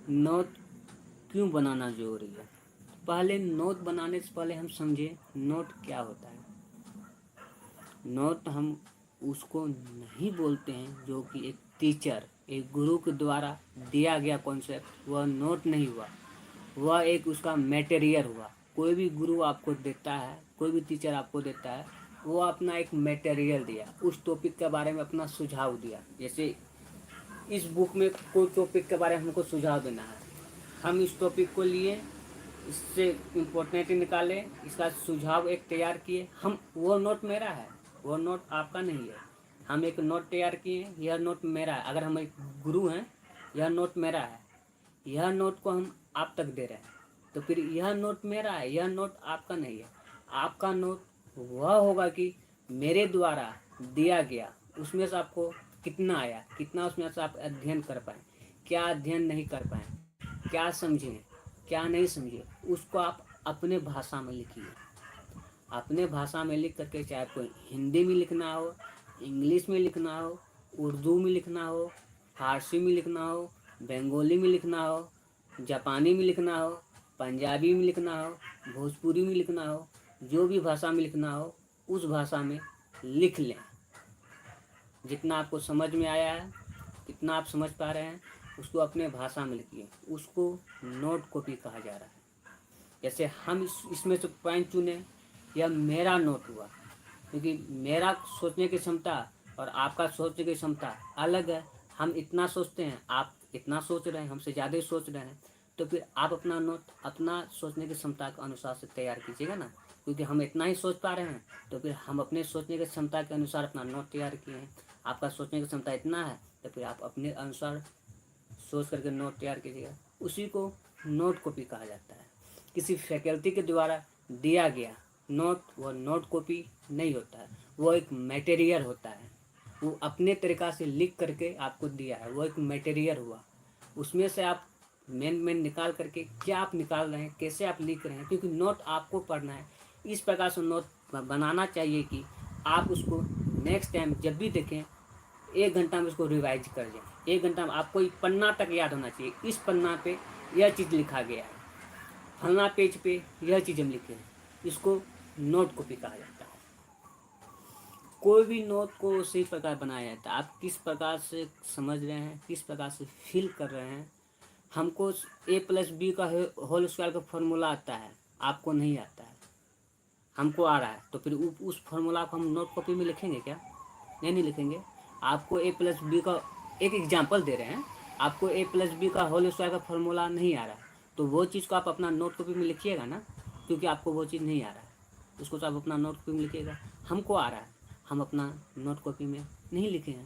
Note क्यों बनाना ज़रूरी है। पहले नोट बनाने से पहले हम समझे नोट क्या होता है। नोट हम उसको नहीं बोलते हैं जो कि एक टीचर, एक गुरु के द्वारा दिया गया कॉन्सेप्ट, वह नोट नहीं हुआ, वह एक उसका मटेरियल हुआ। कोई भी गुरु आपको देता है, कोई भी टीचर आपको देता है, वो अपना एक मटेरियल दिया, उस टॉपिक के बारे में अपना सुझाव दिया। जैसे इस बुक में कोई टॉपिक के बारे में हमको सुझाव देना है, हम इस टॉपिक को लिए, इससे इम्पोर्टेंट निकाले, इसका सुझाव एक तैयार किए। हम वो नोट मेरा है, वो नोट आपका नहीं है। हम एक नोट तैयार किए, यह नोट मेरा है। अगर हम एक गुरु हैं, यह नोट मेरा है, यह नोट को हम आप तक दे रहे हैं, तो फिर यह नोट मेरा है, यह नोट आपका नहीं है। आपका नोट वह होगा कि मेरे द्वारा दिया गया, उसमें से आपको कितना आया, कितना उसमें से आप अध्ययन कर पाए, क्या अध्ययन नहीं कर पाए, क्या समझे, क्या नहीं समझे, उसको आप अपने भाषा में लिखिए। अपने भाषा में लिख करके, चाहे आपको हिंदी में लिखना हो, इंग्लिश में लिखना हो, उर्दू में लिखना हो, फारसी में लिखना हो, बंगाली में लिखना हो, जापानी में लिखना हो, पंजाबी में लिखना हो, भोजपुरी में लिखना हो, जो भी भाषा में लिखना हो उस भाषा में लिख लें। जितना आपको समझ में आया है, कितना आप समझ पा रहे हैं, उसको अपने भाषा में लिखिए। उसको नोट कॉपी कहा जा रहा है। जैसे हम इसमें से पॉइंट चुने, यह मेरा नोट हुआ, क्योंकि मेरा सोचने की क्षमता और आपका सोचने की क्षमता अलग है। हम इतना सोचते हैं, आप इतना सोच रहे हैं, हमसे ज़्यादा सोच रहे हैं, तो फिर आप अपना नोट अपना सोचने की क्षमता के अनुसार से तैयार कीजिएगा ना। क्योंकि हम इतना ही सोच पा रहे हैं, तो फिर हम अपने सोचने की क्षमता के अनुसार अपना नोट तैयार किए हैं। आपका सोचने की क्षमता इतना है, तो फिर आप अपने अनुसार सोच करके नोट तैयार कीजिएगा। उसी को नोट कॉपी कहा जाता है। किसी फैकल्टी के द्वारा दिया गया नोट, वह नोट कॉपी नहीं होता है, वो एक मटेरियल होता है। वो अपने तरीक़ा से लिख करके आपको दिया है, वो एक मटेरियल हुआ। उसमें से आप मेन निकाल करके क्या आप निकाल रहे हैं, कैसे आप लिख रहे हैं, क्योंकि नोट आपको पढ़ना है। इस प्रकार से नोट बनाना चाहिए कि आप उसको नेक्स्ट टाइम जब भी देखें, 1 घंटा में उसको रिवाइज कर जाए। 1 घंटा में आपको पन्ना तक याद होना चाहिए, इस पन्ना पे यह चीज़ लिखा गया है, फलना पेज पे यह चीज़ हम लिखे हैं। इसको नोट कॉपी कहा जाता है। कोई भी नोट को उसी प्रकार बनाया जाता है। आप किस प्रकार से समझ रहे हैं, किस प्रकार से फील कर रहे हैं। हमको a+b का होल स्क्वायर का फॉर्मूला आता है, आपको नहीं आता है, हमको आ रहा है, तो फिर उस फॉर्मूला को हम नोट कॉपी में लिखेंगे क्या? नहीं लिखेंगे। आपको a+b का एक एग्जाम्पल दे रहे हैं, आपको a+b का होल स्क्वायर का फॉर्मूला नहीं आ रहा है, तो वो चीज़ को आप अपना नोट कॉपी में लिखिएगा ना, क्योंकि आपको वो चीज़ नहीं आ रहा है, उसको तो आप अपना नोट कॉपी में लिखिएगा। हमको आ रहा है, हम अपना नोट कॉपी में नहीं लिखे हैं,